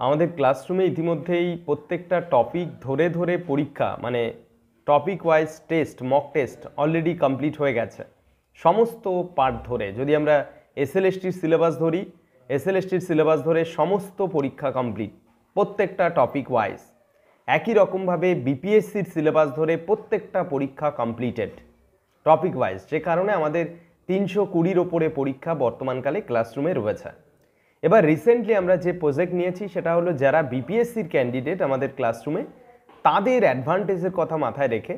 আমাদের ক্লাসরুমে ইতিমধ্যেই প্রত্যেকটা টপিক ধরে ধরে পরীক্ষা মানে topic wise test mock test already complete হয়ে গেছে সমস্ত পার্ট ধরে। যদি আমরা এসএলএসটির সিলেবাস ধরি, এসএলএসটির সিলেবাস ধরে সমস্ত পরীক্ষা কমপ্লিট প্রত্যেকটা টপিক ওয়াইজ। একই রকমভাবে বিপিএসসির সিলেবাস ধরে প্রত্যেকটা পরীক্ষা কমপ্লিটেড টপিক ওয়াইজ, যে কারণে আমাদের 320-র ওপরে পরীক্ষা বর্তমানকালে ক্লাসরুমে রয়েছে। এবার রিসেন্টলি আমরা যে প্রজেক্ট নিয়েছি সেটা হলো যারা বিপিএসসির ক্যান্ডিডেট আমাদের ক্লাসরুমে, তাদের অ্যাডভান্টেজের কথা মাথায় রেখে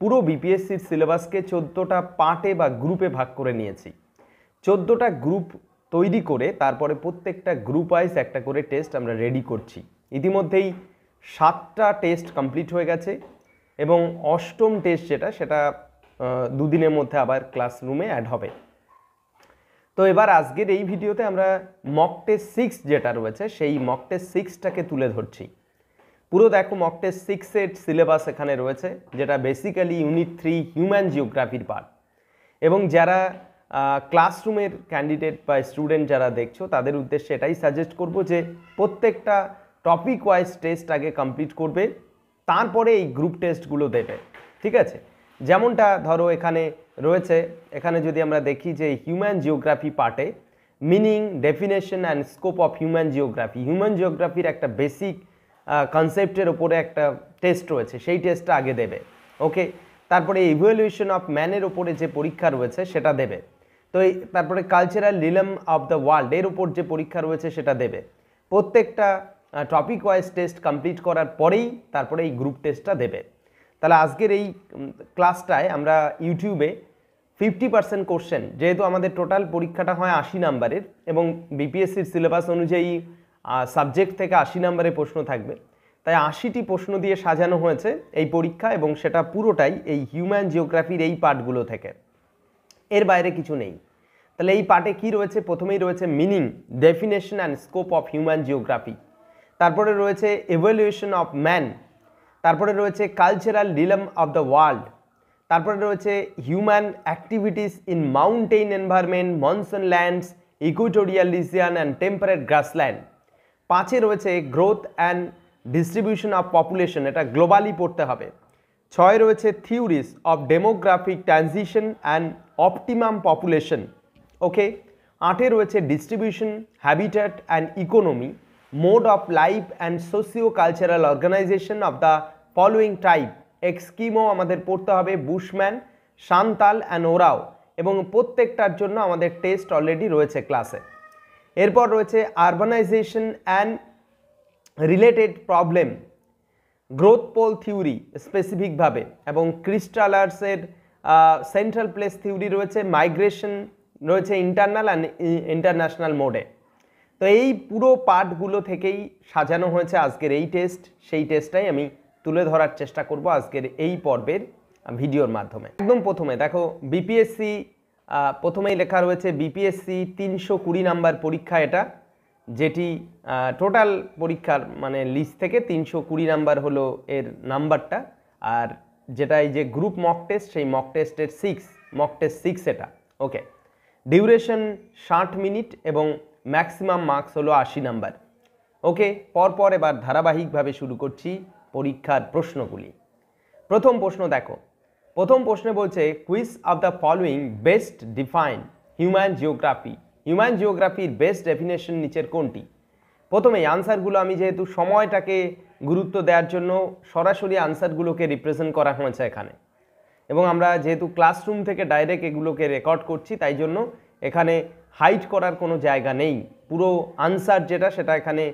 পুরো বিপিএসসির সিলেবাসকে 14টা পার্টে বা গ্রুপে ভাগ করে নিয়েছি। 14টা গ্রুপ তৈরি করে তারপরে প্রত্যেকটা গ্রুপ ওয়াইজ একটা করে টেস্ট আমরা রেডি করছি। ইতিমধ্যেই 7টা টেস্ট কমপ্লিট হয়ে গেছে এবং 8ম টেস্ট সেটা দুদিনের মধ্যে আবার ক্লাসরুমে অ্যাড হবে। তো এবার আজকের এই ভিডিওতে আমরা মক টেস্ট 6 যেটা রয়েছে সেই মক টেস্ট 6টাকে তুলে ধরছি। পুরো দেখো মক টেস্ট 6-এর সিলেবাস এখানে রয়েছে, যেটা বেসিক্যালি ইউনিট 3 হিউম্যান জিওগ্রাফির পার্ট। এবং যারা ক্লাসরুমের ক্যান্ডিডেট বা স্টুডেন্ট যারা দেখছো তাদের উদ্দেশ্যে এটাই সাজেস্ট করব যে প্রত্যেকটা টপিক ওয়াইজ টেস্ট আগে কমপ্লিট করবে, তারপরে এই গ্রুপ টেস্টগুলো দেবে। ঠিক আছে, যেমনটা ধরো এখানে রয়েছে, এখানে যদি আমরা দেখি যে হিউম্যান জিওগ্রাফি পার্টে meaning, definition and scope of human geography, হিউম্যান জিওগ্রাফির একটা বেসিক কনসেপ্টের ওপরে একটা টেস্ট রয়েছে, সেই টেস্টটা আগে দেবে। ওকে, তারপরে ইভ্যালুয়েশন অফ ম্যানের ওপরে যে পরীক্ষা রয়েছে সেটা দেবে। তো তারপরে cultural realm of the world এর ওপর যে পরীক্ষা রয়েছে সেটা দেবে। প্রত্যেকটা টপিক ওয়াইজ টেস্ট কমপ্লিট করার পরেই তারপরে এই গ্রুপ টেস্টটা দেবে। তাহলে আজকের এই ক্লাসটায় আমরা ইউটিউবে 50% কোশ্চেন, যেহেতু আমাদের টোটাল পরীক্ষাটা হয় 80 নাম্বারের এবং বিপিএসসির সিলেবাস অনুযায়ী সাবজেক্ট থেকে 80 নাম্বারের প্রশ্ন থাকবে, তাই 80টি প্রশ্ন দিয়ে সাজানো হয়েছে এই পরীক্ষা এবং সেটা পুরোটাই এই হিউম্যান জিওগ্রাফির এই পার্টগুলো থেকে, এর বাইরে কিছু নেই। তাহলে এই পার্টে কি রয়েছে? প্রথমেই রয়েছে meaning, definition and scope of human geography, তারপরে রয়েছে ইভ্যালুয়েশন অফ ম্যান, তারপরে রয়েছে cultural realm of the world, তারপরে রয়েছে human activities in mountain environment, monsoon lands, equatorial region and temperate grassland. 5-এ রয়েছে growth and distribution of population, এটা globally পড়তে হবে। 6-এ রয়েছে theories of demographic transition and optimum population. Okay, 8-এ রয়েছে distribution, habitat and economy, mode of life and socio cultural organisation of the following type. Eskimo আমাদের পড়তে হবে, বুশম্যান, সান্তাল অ্যান্ড ওরাও, এবং প্রত্যেকটার জন্য আমাদের টেস্ট অলরেডি রয়েছে ক্লাসে। এরপর রয়েছে urbanization and related problem, growth pole theory স্পেসিফিকভাবে, এবং ক্রিস্টালার্সের সেন্ট্রাল প্লেস থিওরি রয়েছে, মাইগ্রেশন রয়েছে ইন্টারনাল অ্যান্ড ইন্টারন্যাশনাল মোডে। তো এই পুরো পার্টগুলো থেকেই সাজানো হয়েছে আজকের এই টেস্ট, সেই টেস্টটাই আমি তুলে ধরার চেষ্টা করব আজকের এই পর্বের ভিডিওর মাধ্যমে। একদম প্রথমে দেখো বিপিএসসি, প্রথমেই লেখা রয়েছে বিপিএসসি 320 নাম্বার পরীক্ষা, এটা যেটি টোটাল পরীক্ষার মানে লিস্ট থেকে 320 নাম্বার হলো এর নাম্বারটা, আর যেটা এই যে গ্রুপ মক টেস্ট সেই মক টেস্টের মক টেস্ট 6 এটা। ওকে, ডিউরেশন 60 মিনিট এবং ম্যাক্সিমাম মার্কস হলো 80 নাম্বার। ওকে, পরপর এবার ধারাবাহিকভাবে শুরু করছি পরীক্ষার প্রশ্নগুলি। প্রথম প্রশ্ন দেখো, প্রথম প্রশ্নে বলছে which of the following best define human geography, হিউম্যান জিওগ্রাফির বেস্ট ডেফিনেশন নিচের কোনটি? প্রথমেই আনসারগুলো, আমি যেহেতু সময়টাকে গুরুত্ব দেওয়ার জন্য সরাসরি আনসারগুলোকে রিপ্রেজেন্ট করা হয়েছে এখানে, এবং আমরা যেহেতু ক্লাসরুম থেকে ডাইরেক্ট এগুলোকে রেকর্ড করছি তাই জন্য এখানে হাইড করার কোনো জায়গা নেই। পুরো আনসার যেটা সেটা এখানে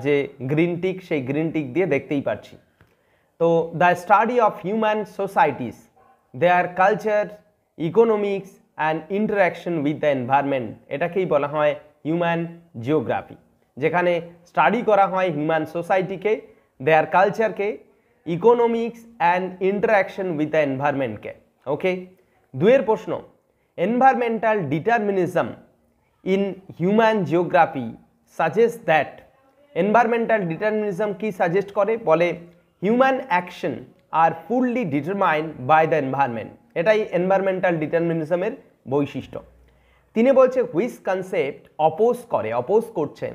যে গ্রিন টিক সেই গ্রিন টিক দিয়ে দেখতেই পাচ্ছি। তো the study of human societies, there culture, economics and interaction with the environment, এটাকেই বলা হয় হিউম্যান জিওগ্রাফি, যেখানে স্টাডি করা হয় হিউম্যান সোসাইটিকে, দেয়ার কালচারকে, economics and interaction with the এনভায়রনমেন্টকে। ওকে, 2-এর প্রশ্ন, environmental determinism in human geography suggest that, environmental determinism কি সাজেস্ট করে? বলে human action are fully determined by the environment, এটাই এনভায়রনমেন্টাল ডিটারমিনিজমের বৈশিষ্ট্য। 3-এ বলছে হুইচ কনসেপ্ট অপোজ করছে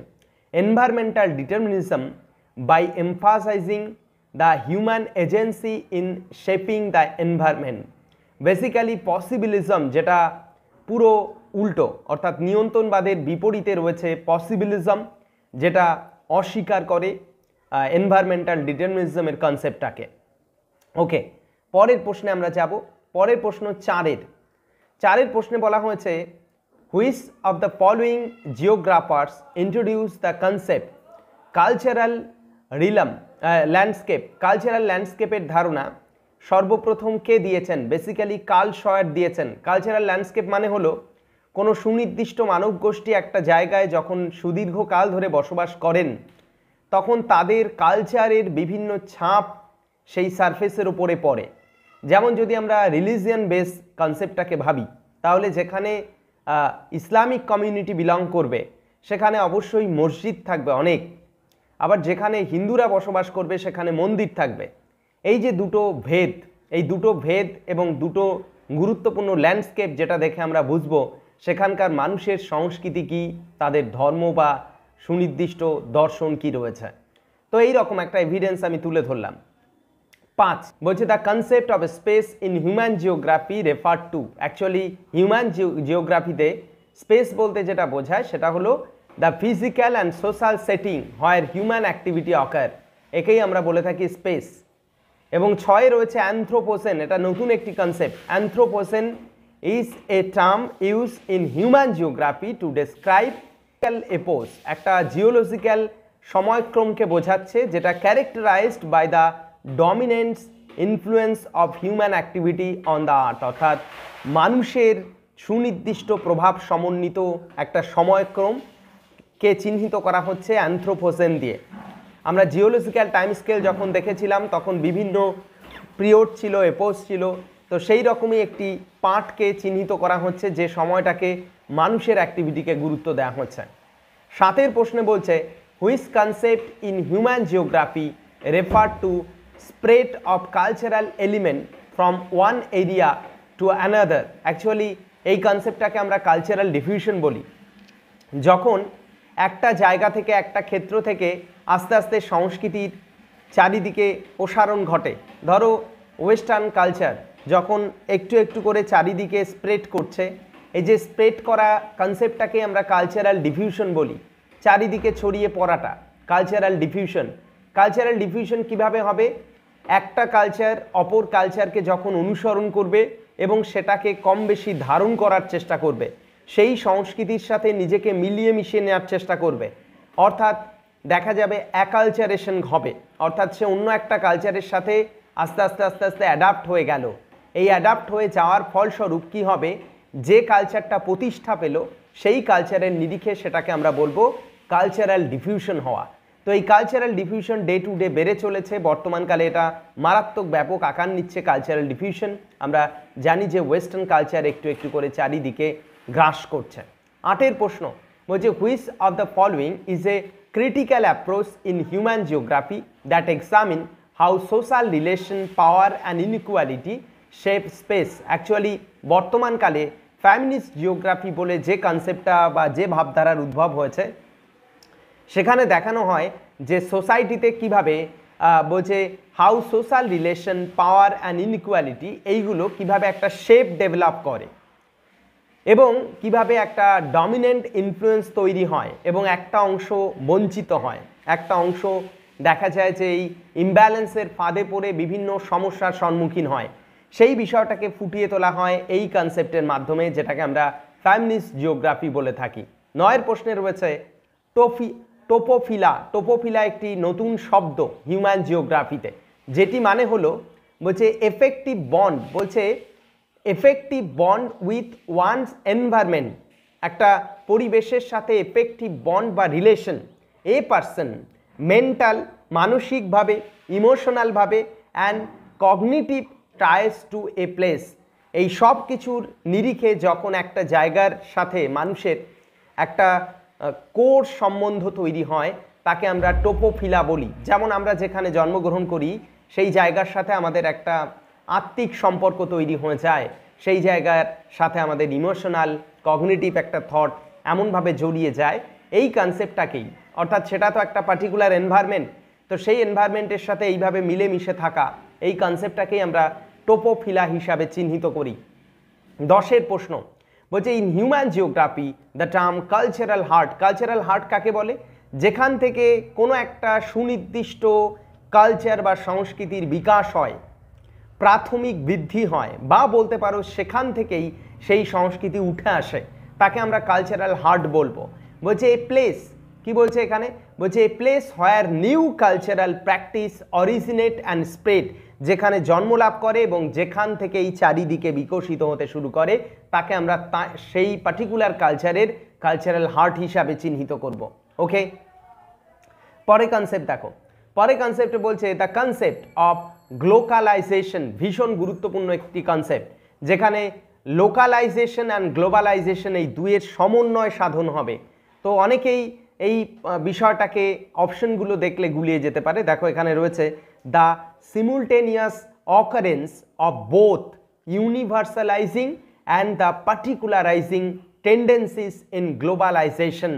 environmental determinism by emphasizing the human agency in shaping the environment. Basically possibilism, যেটা পুরো উল্টো, অর্থাৎ নিয়ন্ত্রণবাদের বিপরীতে রয়েছে পসিবিলিজম, যেটা অস্বীকার করে এনভায়রনমেন্টাল ডিটারমিনিজমের কনসেপ্টটাকে। ওকে, পরের প্রশ্নে আমরা যাব। পরের প্রশ্ন চারের প্রশ্নে বলা হয়েছে, which of the following geographers introduce the concept cultural landscape. Cultural ল্যান্ডস্কেপের ধারণা সর্বপ্রথম কে দিয়েছেন? বেসিক্যালি কার্ল সয়ার দিয়েছেন। কালচারাল ল্যান্ডস্কেপ মানে হলো কোনো সুনির্দিষ্ট মানব গোষ্ঠী একটা জায়গায় যখন সুদীর্ঘকাল ধরে বসবাস করেন, তখন তাদের কালচারের বিভিন্ন ছাপ সেই সারফেসের উপরে পড়ে। যেমন যদি আমরা রিলিজিয়ান বেস কনসেপ্টটাকে ভাবি, তাহলে যেখানে ইসলামিক কমিউনিটি বিলং করবে সেখানে অবশ্যই মসজিদ থাকবে অনেক, আবার যেখানে হিন্দুরা বসবাস করবে সেখানে মন্দির থাকবে। এই যে দুটো ভেদ, এই দুটো ভেদ এবং দুটো গুরুত্বপূর্ণ ল্যান্ডস্কেপ যেটা দেখে আমরা বুঝবো সেখানকার মানুষের সংস্কৃতি কী, তাদের ধর্ম বা সুনির্দিষ্ট দর্শন কী রয়েছে। তো এই রকম একটা এভিডেন্স আমি তুলে ধরলাম। 5 বলছে, the concept of space in human geography refer to. Actually human জিওগ্রাফিতে স্পেস বলতে যেটা বোঝায় সেটা হলো the physical and social setting where human activity occur, একেই আমরা বলে থাকি স্পেস। এবং 6 রয়েছে অ্যানথ্রোপোসেন। এটা নতুন একটি concept. Anthropocene is a term use in human geography to describe epochs, একটা জিওলজিক্যাল সময়ক্রমকে বোঝাচ্ছে যেটা characterized by the dominance influence of human activity on the earth, অর্থাৎ মানুষের সুনির্দিষ্ট প্রভাব সমন্বিত একটা সময়ক্রমকে চিহ্নিত করা হচ্ছে অ্যানথ্রোপোসেন দিয়ে। আমরা জিওলজিক্যাল টাইম স্কেল যখন দেখেছিলাম তখন বিভিন্ন পিরিয়ড ছিল, এপোস ছিল, তো সেই রকমই একটি পার্টকে চিহ্নিত করা হচ্ছে যে সময়টাকে মানুষের অ্যাক্টিভিটিকে গুরুত্ব দেওয়া হচ্ছে। 7 প্রশ্নে বলছে, which concept in human geography refer to spread of cultural element from one area to another. Actually এই কনসেপ্টটাকে আমরা কালচারাল ডিফিউশন বলি। যখন একটা জায়গা থেকে, একটা ক্ষেত্র থেকে আস্তে আস্তে সংস্কৃতির চারিদিকে প্রসারণ ঘটে। ধরো ওয়েস্টার্ন কালচার যখন একটু একটু করে চারিদিকে স্প্রেড করছে, এই যে স্প্রেড করা কনসেপ্টটাকে আমরা কালচারাল ডিফিউশন বলি। চারিদিকে ছড়িয়ে পড়াটা কালচারাল ডিফিউশন। কালচারাল ডিফিউশন কিভাবে হবে? একটা কালচার অপর কালচারকে যখন অনুসরণ করবে এবং সেটাকে কম বেশি ধারণ করার চেষ্টা করবে, সেই সংস্কৃতির সাথে নিজেকে মিলিয়ে মিশিয়ে নেওয়ার চেষ্টা করবে, অর্থাৎ দেখা যাবে অ্যাকালচারেশন হবে, অর্থাৎ সে অন্য একটা কালচারের সাথে আস্তে আস্তে আস্তে আস্তে অ্যাডাপ্ট হয়ে গেল। এই অ্যাডাপ্ট হয়ে যাওয়ার ফলস্বরূপ কী হবে? যে কালচারটা প্রতিষ্ঠা পেল সেই কালচারের নিরিখে সেটাকে আমরা বলবো কালচারাল ডিফিউশন হওয়া। তো এই cultural diffusion day to day বেড়ে চলেছে। বর্তমানকালে এটা মারাত্মক ব্যাপক আকার নিচ্ছে কালচারাল ডিফিউশন। আমরা জানি যে ওয়েস্টার্ন কালচার একটু একটু করে চারিদিকে গ্রাস করছে। 8 প্রশ্ন বলছে, which of the following is A critical approach in human geography that examine how social relation, power and inequality shape space. Actually বর্তমানকালে ফ্যামিনিস্ট জিওগ্রাফি বলে যে কনসেপ্টটা বা যে ভাবধারার উদ্ভব হয়েছে সেখানে দেখানো হয় যে সোসাইটিতে কিভাবে বলছে how social relation, power and inequality এইগুলো কিভাবে একটা শেপ ডেভেলপ করে এবং কিভাবে একটা ডমিনেন্ট ইনফ্লুয়েন্স তৈরি হয় এবং একটা অংশ বঞ্চিত হয়, একটা অংশ দেখা যায় যে এই ইমব্যালেন্সের ফাঁদে পড়ে বিভিন্ন সমস্যার সম্মুখীন হয়। সেই বিষয়টাকে ফুটিয়ে তোলা হয় এই কনসেপ্টের মাধ্যমে, যেটাকে আমরা ফ্যামিনিস্ট জিওগ্রাফি বলে থাকি। 9 প্রশ্নে রয়েছে টোপোফিলা। টোপোফিলা একটি নতুন শব্দ হিউম্যান জিওগ্রাফিতে, যেটি মানে হলো বলছে এফেক্টিভ বন্ড, বলছে effective bond with one's environment, একটা পরিবেশের সাথে এফেক্টিভ বন্ড বা রিলেশন এ পারসন মেন্টাল, মানসিকভাবে, ইমোশনালভাবে অ্যান্ড cognitive ties to a place. এই সব কিছুর নিরিখে যখন একটা জায়গার সাথে মানুষের একটা কোর সম্বন্ধ তৈরি হয় তাকে আমরা টোপোফিলা বলি। যেমন আমরা যেখানে জন্মগ্রহণ করি সেই জায়গার সাথে আমাদের একটা আত্মিক সম্পর্ক তৈরি হয়ে যায়, সেই জায়গার সাথে আমাদের ইমোশনাল কগনিটিভ একটা থট এমনভাবে জড়িয়ে যায়। এই কনসেপ্টটাকেই অর্থাৎ সেটা তো একটা পার্টিকুলার এনভায়রনমেন্ট, তো সেই এনভায়রনমেন্টের সাথে এইভাবে মিলেমিশে থাকা, এই কনসেপ্টটাকেই আমরা টোপোফিলা হিসাবে চিহ্নিত করি। 10এর প্রশ্ন বলছে in human geography the term cultural heart কাকে বলে? যেখান থেকে কোনো একটা সুনির্দিষ্ট কালচার বা সংস্কৃতির বিকাশ হয়, প্রাথমিক বৃদ্ধি হয়, বা বলতে পারো সেখান থেকেই সেই সংস্কৃতি উঠে আসে, তাকে আমরা কালচারাল হার্ট বলবো। বলছে এ প্লেস, কি বলছে এখানে? বলছে a place where new cultural practice originate and spread, যেখানে জন্ম লাভ করে এবং যেখান থেকে এই চারিদিকে বিকশিত হতে শুরু করে, তাকে আমরা সেই পার্টিকুলার কালচারের কালচারাল হার্ট হিসাবে চিহ্নিত করব। ওকে, পরে কনসেপ্ট দেখো, পরে কনসেপ্টে বলছে দ্য কনসেপ্ট অফ গ্লোকালাইজেশন, ভীষণ গুরুত্বপূর্ণ একটি কনসেপ্ট, যেখানে লোকালাইজেশন অ্যান্ড গ্লোবালাইজেশন এই দুইয়ের সমন্বয় সাধন হবে। তো অনেকেই এই বিষয়টাকে অপশনগুলো দেখলে গুলিয়ে যেতে পারে। দেখো এখানে রয়েছে the simultaneous occurrence of both universalizing and the particularizing tendencies in globalization,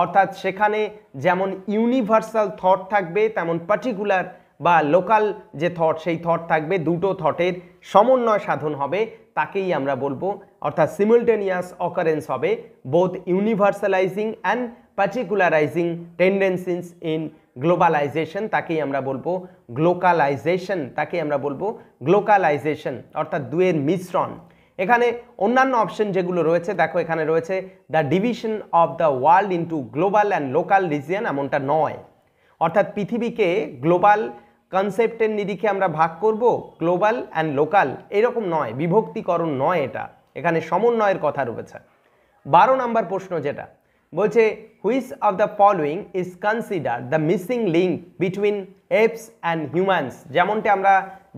অর্থাৎ সেখানে যেমন ইউনিভার্সাল থট থাকবে তেমন পার্টিকুলার বা লোকাল যে থট সেই থট থাকবে, দুটো থটের সমন্বয় সাধন হবে, তাকেই আমরা বলবো, অর্থাৎ সিমুলটেনিয়াস অকারেন্স হবে both universalizing and পার্টিকুলারাইজিং tendencies in globalization, তাকেই আমরা বলবো গ্লোকালাইজেশন, তাকেই আমরা বলবো গ্লোকালাইজেশন, অর্থাৎ দুয়ের মিশ্রণ। এখানে অন্যান্য অপশন যেগুলো রয়েছে দেখো, এখানে রয়েছে the division of the world into global and local region, এমনটা নয়, অর্থাৎ পৃথিবীকে গ্লোবাল কনসেপ্টের নিরিখে আমরা ভাগ করব, গ্লোবাল অ্যান্ড লোকাল এরকম নয়, বিভক্তিকরণ নয়, এটা এখানে সমন্বয়ের কথা রয়েছে। 12 নম্বর প্রশ্ন যেটা বলছে which of the following is consider the missing link between apps and humans, যেমনটা আমরা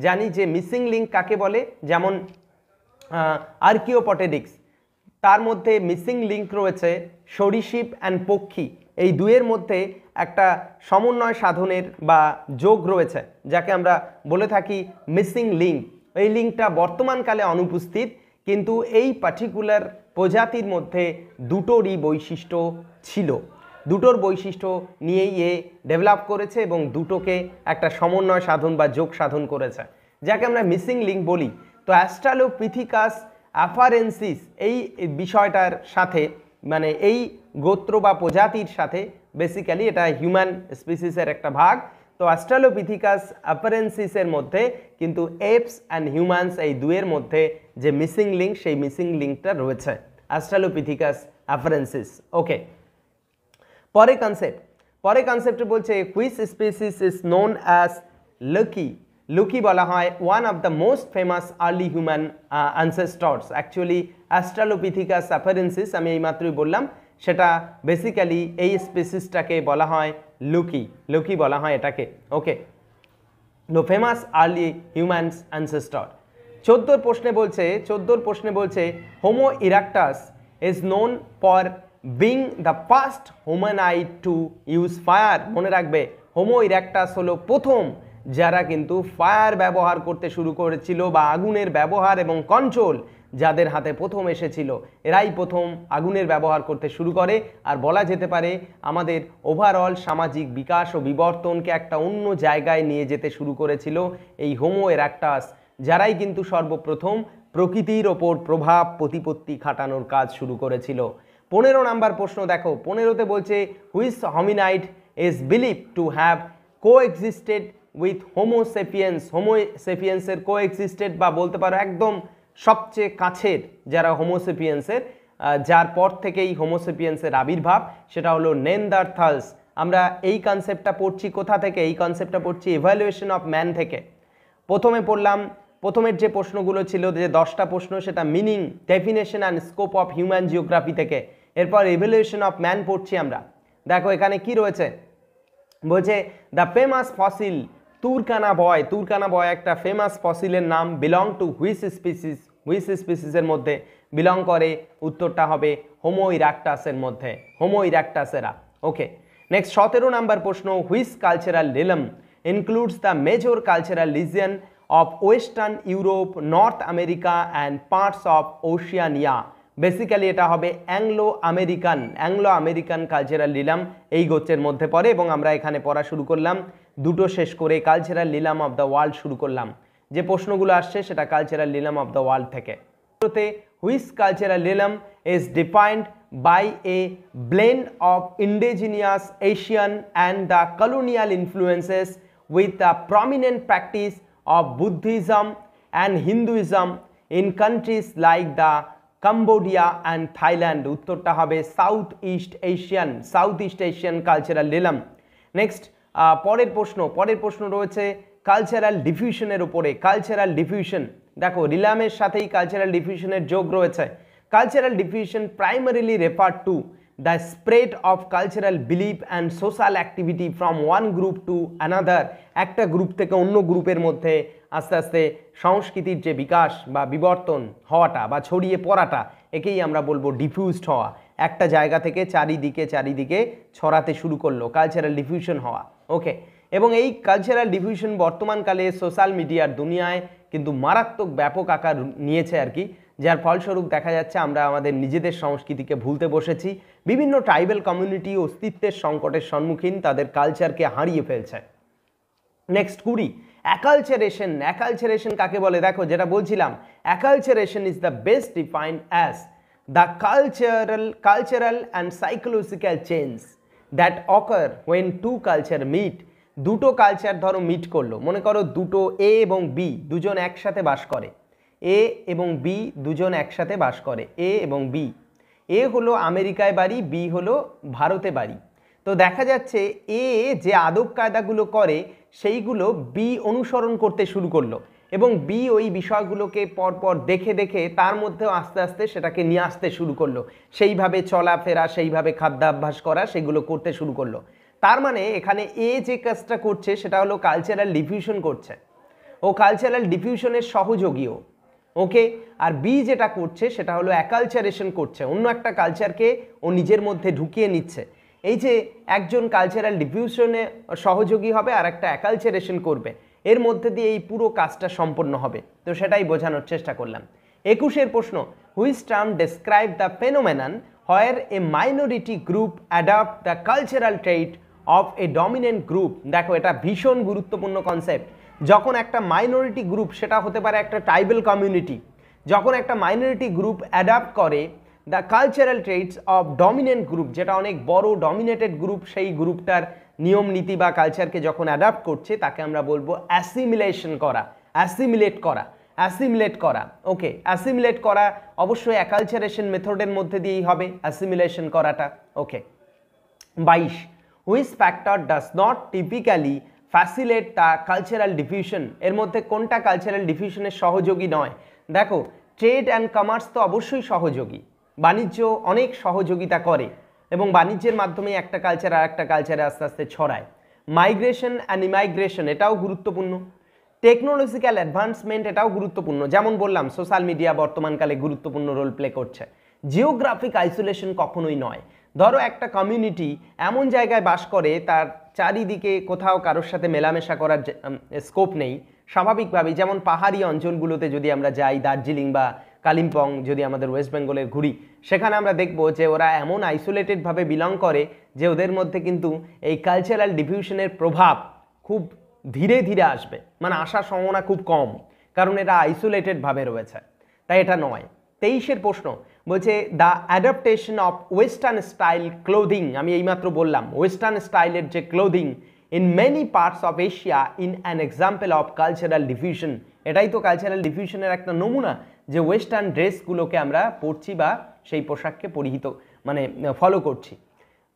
জানি যে মিসিং লিঙ্ক কাকে বলে, যেমন আর্কিওপটেডিক্স, তার মধ্যে মিসিং লিঙ্ক রয়েছে সরীসৃপ অ্যান্ড পক্ষী, এই দুয়ের মধ্যে একটা সমন্বয় সাধনের বা যোগ রয়েছে, যাকে আমরা বলে থাকি মিসিং লিঙ্ক। এই লিঙ্কটা বর্তমানকালে অনুপস্থিত, কিন্তু এই পার্টিকুলার প্রজাতির মধ্যে দুটোরই বৈশিষ্ট্য ছিল, দুটোর বৈশিষ্ট্য নিয়েই এ ডেভেলপ করেছে এবং দুটোকে একটা সমন্বয় সাধন বা যোগ সাধন করেছে, যাকে আমরা মিসিং লিঙ্ক বলি। তো অ্যাস্ট্রালোপিথিকাস অ্যাফারেন্সিস এই বিষয়টার সাথে, মানে এই গোত্র বা প্রজাতির সাথে, বেসিক্যালি এটা হিউম্যান স্পিসিসের একটা ভাগ। তো অ্যাস্ট্রালোপিথিকাস অ্যাফারেন্সিসের মধ্যে কিন্তু এপস অ্যান্ড হিউম্যানস এই দুয়ের মধ্যে যে মিসিং লিঙ্ক, সেই মিসিং লিঙ্কটা রয়েছে অ্যাস্ট্রালোপিথিকাস অ্যাফারেন্সিস। ওকে, পরে কনসেপ্টে বলছে which species is known as Lucy, Lucy বলা হয় one of the most famous early human ancestors. Actually Australopithecus afarensis আমি এইমাত্রই বললাম, সেটা বেসিক্যালি এই স্পিসিসটাকে বলা হয় লুকি, লুকি বলা হয় এটাকে। Okay, no famous early humans ancestor. 14 প্রশ্নে বলছে Homo erectus is known for being the first hominid to use fire. মনে রাখবে, হোমো ইরাক্টাস হলো প্রথম যারা কিন্তু ফায়ার ব্যবহার করতে শুরু করেছিল, বা আগুনের ব্যবহার এবং কন্ট্রোল যাদের হাতে প্রথম এসেছিল, এরাই প্রথম আগুনের ব্যবহার করতে শুরু করে। আর বলা যেতে পারে আমাদের ওভারঅল সামাজিক বিকাশ ও বিবর্তনকে একটা অন্য জায়গায় নিয়ে যেতে শুরু করেছিল এই হোমো ইরাক্টাস, যারাই কিন্তু সর্বপ্রথম প্রকৃতির ওপর প্রভাব প্রতিপত্তি খাটানোর কাজ শুরু করেছিল। 15 নম্বর প্রশ্ন দেখো, 15তে বলছে which hominid is believe to have coexisted with Homo sapiens. হোমোসেপিয়েন্সের কোএক্সিস্টেড বা বলতে পারো একদম সবচেয়ে কাছের যারা হোমোসেপিয়েন্সের, যার পর থেকেই হোমোসেপিয়েন্সের আবির্ভাব, সেটা হলো নেয়ানদারথালস। আমরা এই কনসেপ্টটা পড়ছি কোথা থেকে? এই কনসেপ্টটা পড়ছি ইভ্যালুয়েশন অফ ম্যান থেকে। প্রথমে পড়লাম, প্রথমের যে প্রশ্নগুলো ছিল, যে 10টা প্রশ্ন, সেটা meaning, definition and scope of human geography থেকে। এরপর ইভ্যালুয়েশন অফ ম্যান পড়ছি আমরা। দেখো এখানে কি রয়েছে, বলছে দ্য ফেমাস ফসিল তুরকানা বয় একটা ফেমাস ফসিলের নাম, বিলং টু হুইচ স্পিসিসের মধ্যে বিলং করে? উত্তরটা হবে হোমো ইরাক্টাসের মধ্যে, হোমো ইরাক্টাসেরা। ওকে, নেক্সট 17 নম্বর প্রশ্ন which cultural realm includes the major cultural region of western Europe, north America and parts of Oceania. Basically এটা হবে অ্যাংলো আমেরিকান কালচারাল রিলাম এই গোত্রের মধ্যে পড়ে, এবং আমরা এখানে পড়া শুরু করলাম দুটো শেষ করে cultural realm of the world শুরু করলাম। যে প্রশ্নগুলো আসছে সেটা cultural realm of the world থেকে। Which cultural realm is defined by a blend of indigenous Asian and the colonial influences with the prominent practice of Buddhism and Hinduism in countries like the Cambodia and Thailand। উত্তরটা হবে south east Asian cultural realm. Next পরের প্রশ্ন রয়েছে cultural ডিফিউশনের উপরে। Cultural diffusion, দেখো রিলামের সাথেই cultural ডিফিউশনের যোগ রয়েছে। Cultural diffusion primarily refer to the spread of cultural belief and social activity from one group to another। একটা গ্রুপ থেকে অন্য গ্রুপের মধ্যে আস্তে আস্তে সংস্কৃতির যে বিকাশ বা বিবর্তন হওয়াটা বা ছড়িয়ে পড়াটা, একেই আমরা বলবো ডিফিউজড হওয়া। একটা জায়গা থেকে চারিদিকে ছড়াতে শুরু করলো, কালচারাল ডিফিউশন হওয়া। ওকে, এবং এই কালচারাল ডিফিউশন বর্তমানকালে সোশ্যাল মিডিয়ার দুনিয়ায় কিন্তু মারাত্মক ব্যাপক আকার নিয়েছে আর কি, যার ফলস্বরূপ দেখা যাচ্ছে আমরা আমাদের নিজেদের সংস্কৃতিকে ভুলতে বসেছি। বিভিন্ন ট্রাইবাল কমিউনিটি অস্তিত্বের সংকটের সম্মুখীন, তাদের কালচারকে হারিয়ে ফেলছে। নেক্সট 20, অ্যাকালচারেশন কাকে বলে? দেখো যেটা বলছিলাম, acculturation is the best defined as the cultural and psychological change that occur when two culture meet. দুটো কালচার ধরো মিট করলো, মনে করো দুটো এ এবং বি দুজন একসাথে বাস করে, এ এবং বি দুজন একসাথে বাস করে, এ এবং বি। এ হলো আমেরিকায় বাড়ি, বি হলো ভারতে বাড়ি। তো দেখা যাচ্ছে এ যে আদব কায়দাগুলো করে সেইগুলো বি অনুসরণ করতে শুরু করলো, এবং বি ওই বিষয়গুলোকে পরপর দেখে তার মধ্যেও আস্তে আস্তে সেটাকে নিয়ে আসতে শুরু করলো, সেইভাবে চলাফেরা, সেইভাবে খাদ্যাভ্যাস করা, সেগুলো করতে শুরু করলো। তার মানে এখানে এ যে কাজটা করছে সেটা হলো কালচারাল ডিফিউশন করছে, ও কালচারাল ডিফিউশনের সহযোগীও। ওকে, আর বি যেটা করছে সেটা হলো অ্যাকালচারেশন করছে, অন্য একটা কালচারকে ও নিজের মধ্যে ঢুকিয়ে নিচ্ছে। এই যে একজন কালচারাল ডিফিউশনে সহযোগী হবে আর একটা অ্যাকালচারেশন করবে, এর মধ্যে দিয়ে এই পুরো কাজটা সম্পন্ন হবে। তো সেটাই বোঝানোর চেষ্টা করলাম। 21 প্রশ্ন, which term describe the phenomenon where a minority group adapt the cultural trait of a dominant group. দেখো এটা ভীষণ গুরুত্বপূর্ণ কনসেপ্ট। যখন একটা মাইনরিটি গ্রুপ, সেটা হতে পারে একটা ট্রাইবাল কমিউনিটি, যখন একটা মাইনরিটি গ্রুপ অ্যাডাপ্ট করে the cultural traits of dominant group, যেটা অনেক বড় ডমিনেটেড গ্রুপ, সেই গ্রুপটার নিয়ম নীতি বা কালচারকে যখন অ্যাডাপ্ট করছে তাকে আমরা বলবো অ্যাসিমিলেট করা। ওকে, অ্যাসিমিলেট করা অবশ্যই অ্যাকালচারেশন মেথডের মধ্যে দিয়েই হবে অ্যাসিমিলেশন করাটা। ওকে, 22, which factor does not typically facilitate the cultural diffusion. এর মধ্যে কোনটা কালচারাল ডিফিউশনের সহযোগী নয়? দেখো ট্রেড অ্যান্ড কমার্স তো অবশ্যই সহযোগী, বাণিজ্য অনেক সহযোগিতা করে এবং বাণিজ্যের মাধ্যমে একটা কালচার আর একটা কালচারে আস্তে আস্তে ছড়ায়। মাইগ্রেশন অ্যান্ড ইমাইগ্রেশন এটাও গুরুত্বপূর্ণ। টেকনোলজিক্যাল অ্যাডভান্সমেন্ট এটাও গুরুত্বপূর্ণ, যেমন বললাম সোশ্যাল মিডিয়া বর্তমানকালে গুরুত্বপূর্ণ রোল প্লে করছে। জিওগ্রাফিক আইসোলেশন কখনোই নয়। ধরো একটা কমিউনিটি এমন জায়গায় বাস করে তার চারিদিকে কোথাও কারোর সাথে মেলামেশা করার স্কোপ নেই, স্বাভাবিকভাবেই, যেমন পাহাড়ি অঞ্চলগুলোতে যদি আমরা যাই, দার্জিলিং বা কালিম্পং যদি আমাদের ওয়েস্ট বেঙ্গলের ঘুরি, সেখানে আমরা দেখব যে ওরা এমন আইসোলেটেডভাবে বিলং করে যে ওদের মধ্যে কিন্তু এই কালচারাল ডিফিউশনের প্রভাব খুব ধীরে ধীরে আসবে, মানে আসার সম্ভাবনা খুব কম, কারণ এরা আইসোলেটেডভাবে রয়েছে, তাই এটা নয়। 23 প্রশ্ন বলছে the adaptation of western style clothing. আমি এইমাত্র বললাম ওয়েস্টার্ন স্টাইলের যে clothing in many parts of Asia in an example of cultural diffusion. এটাই তো কালচারাল ডিফিউশনের একটা নমুনা, যে ওয়েস্টার্ন ড্রেসগুলোকে আমরা পরছি বা সেই পোশাককে মানে ফলো করছি।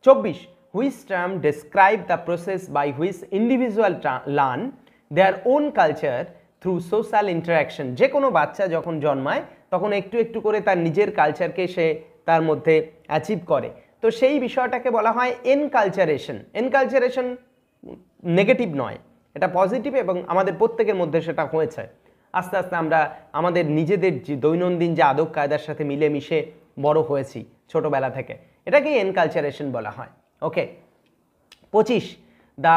24, which term describe the process by which individual learn their own culture through social interaction. যে কোনো বাচ্চা যখন জন্মায় তখন একটু একটু করে তার নিজের কালচারকে সে তার মধ্যে অ্যাচিভ করে, তো সেই বিষয়টাকে বলা হয় এনকালচারেশন। এনকালচারেশন নেগেটিভ নয়, এটা পজিটিভ, এবং আমাদের প্রত্যেকের মধ্যে সেটা হয়েছে। আস্তে আস্তে আমরা আমাদের নিজেদের যে দৈনন্দিন যে আদব কায়দার সাথে মিলেমিশে বড় হয়েছি ছোটবেলা থেকে, এটাকেই এনকালচারেশন বলা হয়। Okay, 25, the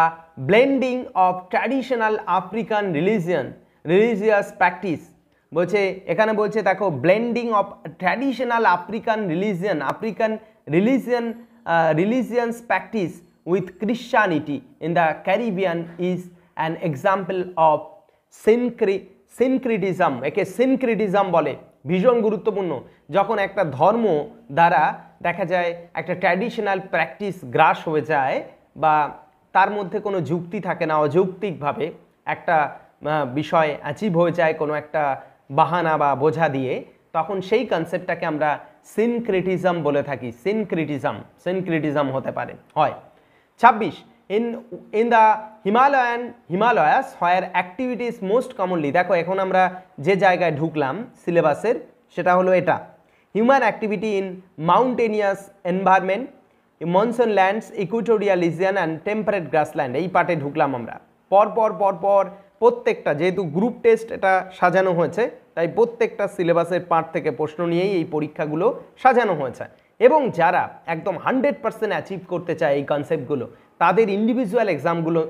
blending of traditional African religious practice বলছে এখানে বলছে দেখো blending of traditional African religions practice with Christianity in the Caribbean is an example of syncretism. একে সিনক্রিটিজম বলে, ভীষণ গুরুত্বপূর্ণ। যখন একটা ধর্ম দ্বারা দেখা যায় একটা ট্র্যাডিশনাল প্র্যাকটিস গ্রাস হয়ে যায় বা তার মধ্যে কোনো যুক্তি থাকে না, অযৌক্তিকভাবে একটা বিষয় অ্যাচিভ হয়ে যায় কোনো একটা বাহানা বা বোঝা দিয়ে, তখন সেই কনসেপ্টটাকে আমরা সিনক্রিটিজম বলে থাকি। সিনক্রিটিজম হতে পারে হয়। 26 in the Himalayas where activities most commonly, দেখো এখন আমরা যে জায়গায় ঢুকলাম সিলেবাসের সেটা হলো এটা, human activity in mountainous environment, monsoon lands, equatorial region and temperate grassland, এই পার্টে ঢুকলাম আমরা। পরপর প্রত্যেকটা, যেহেতু গ্রুপ টেস্ট এটা সাজানো হয়েছে তাই প্রত্যেকটা সিলেবাসের পার্ট থেকে প্রশ্ন নিয়েই এই পরীক্ষাগুলো সাজানো হয়েছে। এবং যারা একদম 100% অ্যাচিভ করতে চায় এই কনসেপ্টগুলো, তাদের ইন্ডিভিজুয়াল এক্সামগুলো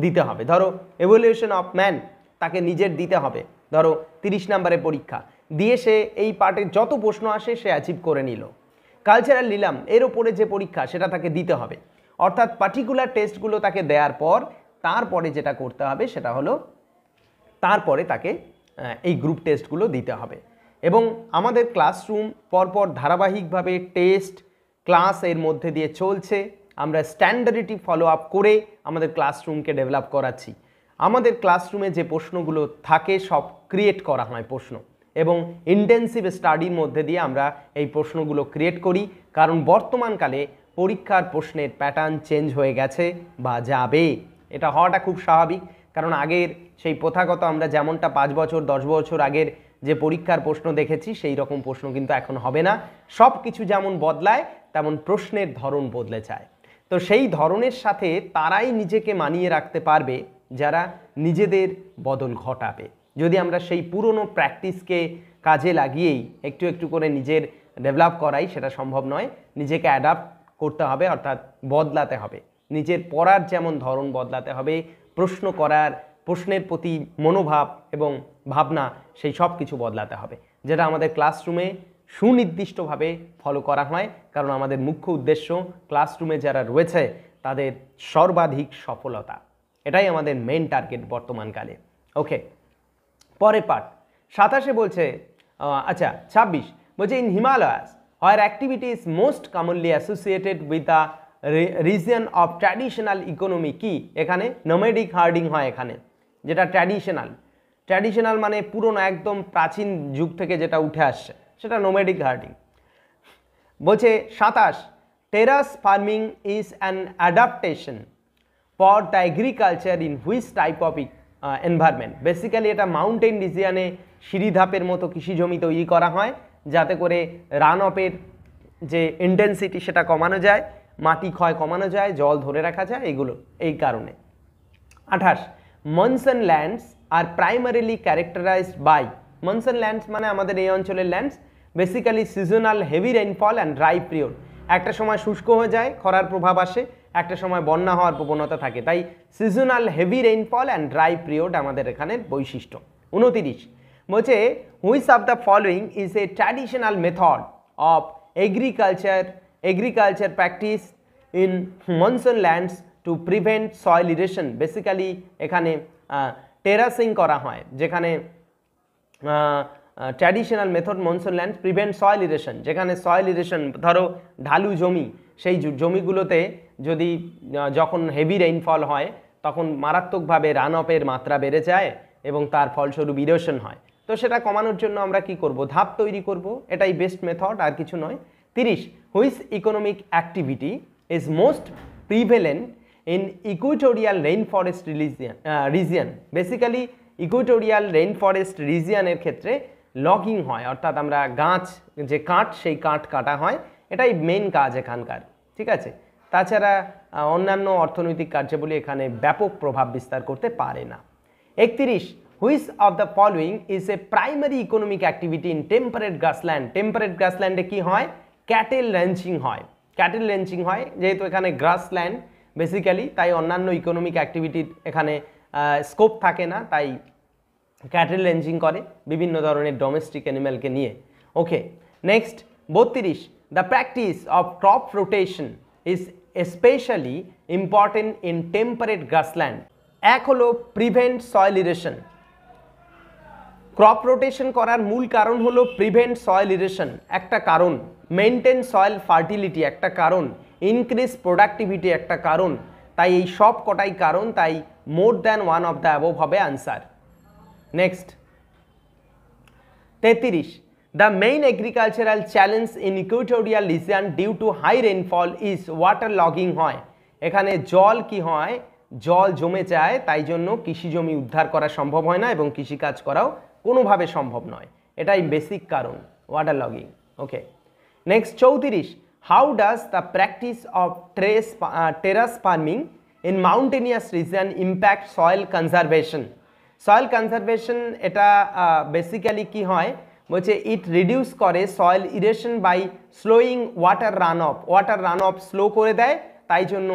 দিতে হবে। ধরো এভলিউশন অফ ম্যান তাকে নিজের দিতে হবে, ধরো 30 নম্বরের পরীক্ষা দিয়ে সে এই পার্টের যত প্রশ্ন আসে সে অ্যাচিভ করে নিল। কালচারাল নিলাম এর ওপরে যে পরীক্ষা সেটা তাকে দিতে হবে, অর্থাৎ পার্টিকুলার টেস্টগুলো তাকে দেওয়ার পর তারপরে যেটা করতে হবে সেটা হলো তারপরে তাকে এই গ্রুপ টেস্টগুলো দিতে হবে। এবং আমাদের ক্লাসরুম পরপর ধারাবাহিকভাবে টেস্ট ক্লাস এর মধ্যে দিয়ে চলছে। আমরা স্ট্যান্ডার্ডিটি ফলো আপ করে আমাদের ক্লাসরুমকে ডেভেলপ করাচ্ছি। আমাদের ক্লাসরুমে যে প্রশ্নগুলো থাকে সব ক্রিয়েট করা হয় প্রশ্ন, এবং ইন্টেন্সিভ স্টাডির মধ্যে দিয়ে আমরা এই প্রশ্নগুলো ক্রিয়েট করি, কারণ বর্তমানকালে পরীক্ষার প্রশ্নের প্যাটার্ন চেঞ্জ হয়ে গেছে বা যাবে। এটা হওয়াটা খুব স্বাভাবিক, কারণ আগের সেই প্রথাগত আমরা যেমনটা 5 বছর 10 বছর আগের যে পরীক্ষার প্রশ্ন দেখেছি সেই রকম প্রশ্ন কিন্তু এখন হবে না। সব কিছু যেমন বদলায় তেমন প্রশ্নের ধরন বদলে যায়। তো সেই ধরনের সাথে তারাই নিজেকে মানিয়ে রাখতে পারবে যারা নিজেদের বদল ঘটাবে। যদি আমরা সেই পুরনো প্র্যাকটিসকে কাজে লাগিয়েই একটু একটু করে নিজের ডেভেলপ করাই, সেটা সম্ভব নয়। নিজেকে অ্যাডাপ্ট করতে হবে, অর্থাৎ বদলাতে হবে। নিজের পড়ার যেমন ধরন বদলাতে হবে, প্রশ্ন করার, প্রশ্নের প্রতি মনোভাব এবং ভাবনা সেই সব কিছু বদলাতে হবে, যেটা আমাদের ক্লাসরুমে সুনির্দিষ্টভাবে ফলো করা হয়। কারণ আমাদের মুখ্য উদ্দেশ্য ক্লাসরুমে যারা রয়েছে তাদের সর্বাধিক সফলতা, এটাই আমাদের মেন টার্গেট বর্তমানকালে। ওকে, পরের পার্ট 27 বলছে, আচ্ছা 26 বলছে in Himalayas where activity is most commonly associated with the region of traditional economy. কি এখানে নোমেডিক হার্ডিং হয় এখানে, যেটা ট্র্যাডিশনাল মানে পুরনো একদম প্রাচীন যুগ থেকে যেটা উঠে আসছে সেটা নোমেডিক হার্ডিং। বলছে 27 terrace farming is an adaptation for the agriculture in which type of environment. Basically এটা মাউন্টেন রিজিয়নে সিঁড়িধাপের মতো কৃষি জমি তৈরি করা হয় যাতে করে রান অফের যে ইন্টেন্সিটি সেটা কমানো যায়, মাটি ক্ষয় কমানো যায়, জল ধরে রাখা যায়, এগুলো এই কারণে। 28 monsoon lands are primarily characterized by, monsoon lands মানে আমাদের এই অঞ্চলের lands, basically seasonal heavy rainfall and dry period. একটা সময় শুষ্ক হয়ে যায়, খরার প্রভাব আসে, একটা সময় বন্যা হওয়ার প্রবণতা থাকে, তাই seasonal heavy rainfall and dry period আমাদের এখানের বৈশিষ্ট্য। 29 বলছে which of the following is A traditional method of agriculture practice in monsoon lands to prevent soil ইরেশন। Basically এখানে টেরাসিং করা হয়, যেখানে traditional method monsoon land prevent soil ইরেশন, যেখানে সয়েল ইরেশন ধরো ঢালু জমি, সেই জমিগুলোতে যদি যখন হেভি রেইনফল হয় তখন মারাত্মকভাবে রান অফের মাত্রা বেড়ে যায় এবং তার ফলস্বরূপ ইরোশন হয়। তো সেটা কমানোর জন্য আমরা কি করব, ধাপ তৈরি করব, এটাই বেস্ট মেথড, আর কিছু নয়। 30 which economic activity is most prevalent in equatorial rain forest region. Basically equatorial rain forest রিজিয়নের ক্ষেত্রে লগিং হয়, অর্থাৎ আমরা গাছ যে কাঠ সেই কাঠ কাটা হয়, এটাই মেন কাজ এখানকার, ঠিক আছে। তাছাড়া অন্যান্য অর্থনৈতিক কার্যাবলী এখানে ব্যাপক প্রভাব বিস্তার করতে পারে না। 31 which of the following is a primary economic activity in temperate grassland. Temperate গ্রাসল্যান্ডে কি হয়, ক্যাটেল র্যাঞ্চিং হয়। ক্যাটেল র্যাঞ্চিং হয় যেহেতু এখানে গ্রাসল্যান্ড বেসিক্যালি, তাই অন্যান্য ইকোনমিক অ্যাক্টিভিটির এখানে স্কোপ থাকে না, তাই ক্যাটেল রেঞ্জিং করে বিভিন্ন ধরনের ডোমেস্টিক অ্যানিম্যালকে নিয়ে। Okay, next 32, the practice of crop rotation is specially important in temperate grassland. এক হলো prevent soil erosion. Crop rotation করার মূল কারণ হলো প্রিভেন্ট সয়েল ইরেশন একটা কারণ, মেনটেন সয়েল ফার্টিলিটি একটা কারণ, ইনক্রিজ প্রোডাক্টিভিটি একটা কারণ। তাই এই সব কটাই কারণ, তাই more than one of the above হবে answer. Next 33, the main agricultural challenge in equatorial region due to high rainfall is water logging. হয় এখানে জল কি হয়, জল জমে যায়, তাই জন্য কৃষি জমি উদ্ধার করা সম্ভব হয় না এবং কৃষিকাজ করাও কোনোভাবে সম্ভব নয়, এটাই বেসিক কারণ water logging. Okay, next 34, how does the practice of terrace farming in mountainous region impact soil conservation. Soil conservation এটা বেসিক্যালি কি হয় বলছে, ইট রিডিউস করে soil erosion by slowing water run off slow করে দেয়, তাই জন্য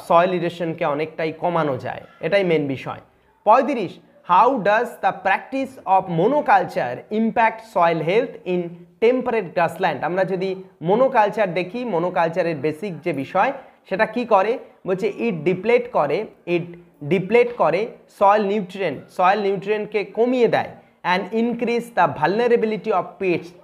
সয়েল ইরেশনকে অনেকটাই কমানো যায়, এটাই মেন বিষয়। 35, how does the practice of monoculture impact soil health in temperate grassland. আমরা যদি মোনোকালচার দেখি, মোনোকালচারের বেসিক যে বিষয় সেটা কি করে বলছে, ইট ডিপ্লেট করে সয়েল নিউট্রিয়েন্টকে কমিয়ে দেয়, and increase the vulnerability of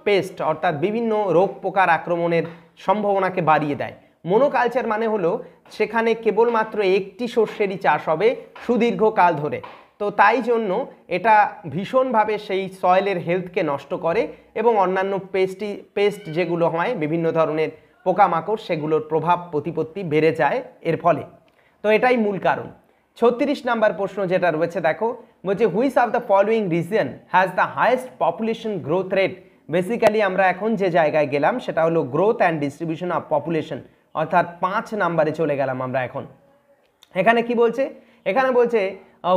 pest, অর্থাৎ বিভিন্ন রোগ পোকার আক্রমণের সম্ভাবনাকে বাড়িয়ে দেয়। মোনোকালচার মানে হলো সেখানে কেবলমাত্র একটি শস্যেরই চাষ হবে সুদীর্ঘকাল ধরে, তো তাই জন্য এটা ভীষণভাবে সেই সয়েলের হেলথকে নষ্ট করে এবং অন্যান্য পেস্ট যেগুলো হয় বিভিন্ন ধরনের পোকামাকড় সেগুলোর প্রভাব প্রতিপত্তি বেড়ে যায় এর ফলে, তো এটাই মূল কারণ। 36 নাম্বার প্রশ্ন যেটা রয়েছে দেখো, বলছে which of the following reason has the highest population growth rate. Basically আমরা এখন যে জায়গায় গেলাম সেটা হলো growth and distribution of population, অর্থাৎ 5 নাম্বারে চলে গেলাম আমরা এখন। এখানে কি বলছে, এখানে বলছে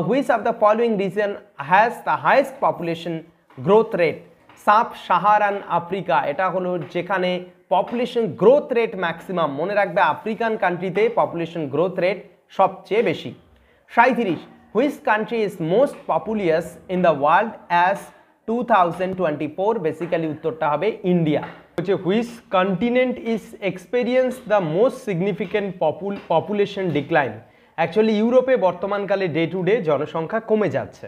which of the following reason has the highest population growth rate. Sub Saharan Africa, এটা হলো যেখানে পপুলেশন গ্রোথ রেট ম্যাক্সিমাম, মনে রাখবে আফ্রিকান কান্ট্রিতে পপুলেশন গ্রোথ রেট সবচেয়ে বেশি। 37, which country is most populous in the world as 2024। Basically উত্তরটা হবে ইন্ডিয়া। হচ্ছে which continent is experience the most significant population decline. Actually ইউরোপে বর্তমানকালে ডে টু ডে জনসংখ্যা কমে যাচ্ছে।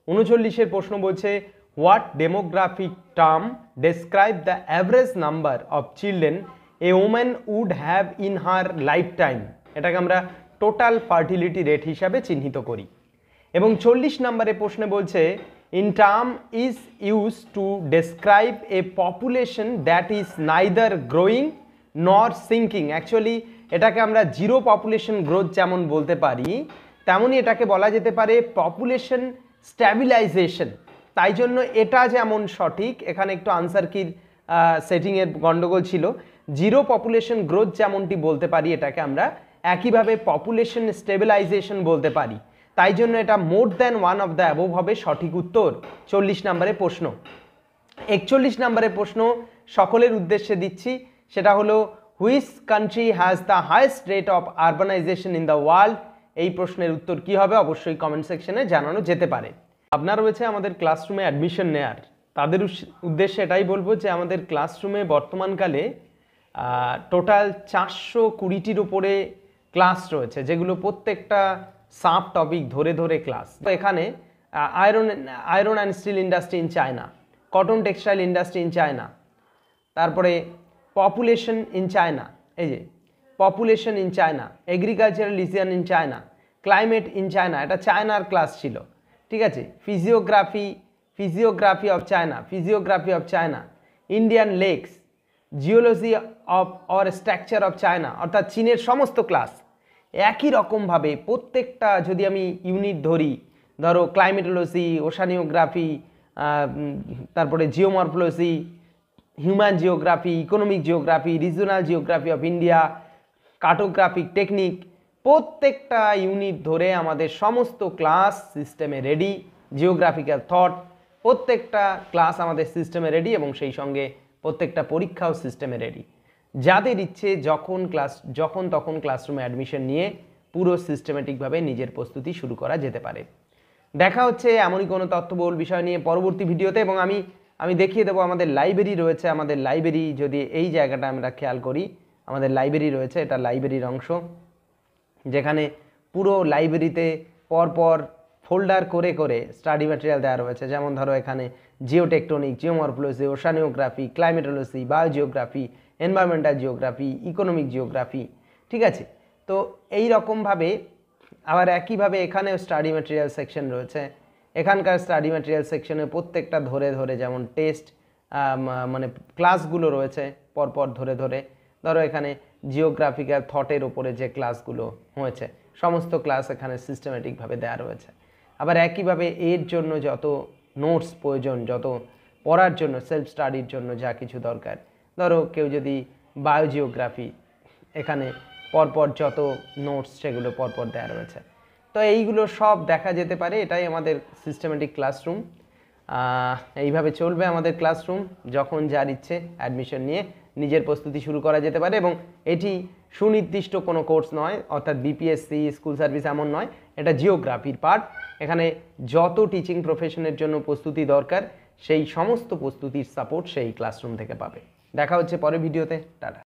39 প্রশ্ন বলছে, what demographic term describe the average number of children a woman would have in her life time. এটাকে আমরা টোটাল ফার্টিলিটি রেট হিসাবে চিহ্নিত করি। এবং 40 নম্বরে প্রশ্নে বলছে, in term is use to describe a population that is neither growing নর সিঙ্কিং। অ্যাকচুয়ালি এটাকে আমরা জিরো পপুলেশন গ্রোথ যেমন বলতে পারি, তেমনই এটাকে বলা যেতে পারে পপুলেশন স্ট্যাবিলাইজেশন। তাই জন্য এটা যেমন সঠিক, এখানে একটু আনসার কি সেটিংয়ের গন্ডগোল ছিল। জিরো পপুলেশন গ্রোথ যেমনটি বলতে পারি, এটাকে আমরা একইভাবে পপুলেশন স্টেবিলাইজেশন বলতে পারি, তাই জন্য এটা মোর than one of the above হবে সঠিক উত্তর। 40 নম্বরের প্রশ্ন। 41 নম্বরের প্রশ্ন সকলের উদ্দেশ্যে দিচ্ছি, সেটা হলো which country has the highest rate of urbanisation in the world. এই প্রশ্নের উত্তর কি হবে অবশ্যই কমেন্ট সেকশনে জানানো যেতে পারে। আপনার রয়েছে আমাদের ক্লাসরুমে অ্যাডমিশন নেয়ার, তাদের উদ্দেশ্যে এটাই বলবো যে আমাদের ক্লাসরুমে বর্তমানকালে টোটাল 420টির উপরে ক্লাস রয়েছে, যেগুলো প্রত্যেকটা সাব টপিক ধরে ধরে ক্লাস। তো এখানে iron and steel industry in China, cotton textile industry in China, তারপরে পপুলেশন ইন চায়না, এই যে population in China, agricultural region in China, climate in China, এটা চায়নার ক্লাস ছিল, ঠিক আছে। Physiography of China, Indian lakes, geology of or structure of China, অর্থাৎ চীনের সমস্ত ক্লাস। একই রকমভাবে প্রত্যেকটা যদি আমি ইউনিট ধরি, ধরো ক্লাইমেটোলজি, ওশানিওগ্রাফি, তারপরে geomorphology, human geography, economic geography, regional geography of India, cartographic technique, প্রত্যেকটা ইউনিট ধরে আমাদের সমস্ত ক্লাস সিস্টেমে রেডি। জিওগ্রাফিক্যাল থট, প্রত্যেকটা ক্লাস আমাদের সিস্টেমে রেডি এবং সেই সঙ্গে প্রত্যেকটা পরীক্ষাও সিস্টেমে রেডি। যাদের ইচ্ছে যখন তখন ক্লাসরুমে অ্যাডমিশন নিয়ে পুরো সিস্টেমেটিকভাবে নিজের প্রস্তুতি শুরু করা যেতে পারে। দেখা হচ্ছে এমনই কোনো তথ্যবহুল বিষয় নিয়ে পরবর্তী ভিডিওতে। এবং আমি দেখিয়ে দেবো আমাদের লাইব্রেরি রয়েছে। আমাদের লাইব্রেরি যদি এই জায়গাটা আমরা খেয়াল করি, আমাদের লাইব্রেরি রয়েছে, এটা লাইব্রেরির অংশ, যেখানে পুরো লাইব্রেরিতে পরপর ফোল্ডার করে করে স্টাডি ম্যাটেরিয়াল দেওয়া রয়েছে। যেমন ধরো এখানে geotectonic, geomorphology, oceanography, climatology, biogeography, environmental geography, economic geography, ঠিক আছে। তো এই রকমভাবে আবার একইভাবে এখানেও স্টাডি ম্যাটেরিয়াল সেকশন রয়েছে। এখানকার স্টাডি ম্যাটেরিয়াল সেকশনে প্রত্যেকটা ধরে ধরে যেমন টেস্ট মানে ক্লাসগুলো রয়েছে পরপর ধরে ধরে, ধরো এখানে জিওগ্রাফিক্যাল থটের ওপরে যে ক্লাসগুলো হয়েছে সমস্ত ক্লাস এখানে সিস্টেমেটিকভাবে দেওয়া রয়েছে। আবার একইভাবে এর জন্য যত নোটস প্রয়োজন, যত পড়ার জন্য সেলফ স্টাডির জন্য যা কিছু দরকার, ধরো কেউ যদি বায়োজিওগ্রাফি, এখানে পরপর যত নোটস সেগুলো পরপর দেওয়া রয়েছে। তো এইগুলো সব দেখা যেতে পারে। এটাই আমাদের সিস্টেমেটিক ক্লাসরুম। এইভাবে চলবে আমাদের ক্লাসরুম। যখন যার ইচ্ছে অ্যাডমিশন নিয়ে নিজের প্রস্তুতি শুরু করা যেতে পারে। এবং এটি সুনির্দিষ্ট কোনো কোর্স নয়, অর্থাৎ বিপিএসসি, স্কুল সার্ভিস এমন নয়, এটা জিওগ্রাফির পার্ট। এখানে যত টিচিং প্রফেশনের জন্য প্রস্তুতি দরকার সেই সমস্ত প্রস্তুতির সাপোর্ট সেই ক্লাসরুম থেকে পাবে। দেখা হচ্ছে পরের ভিডিওতে। টাটা।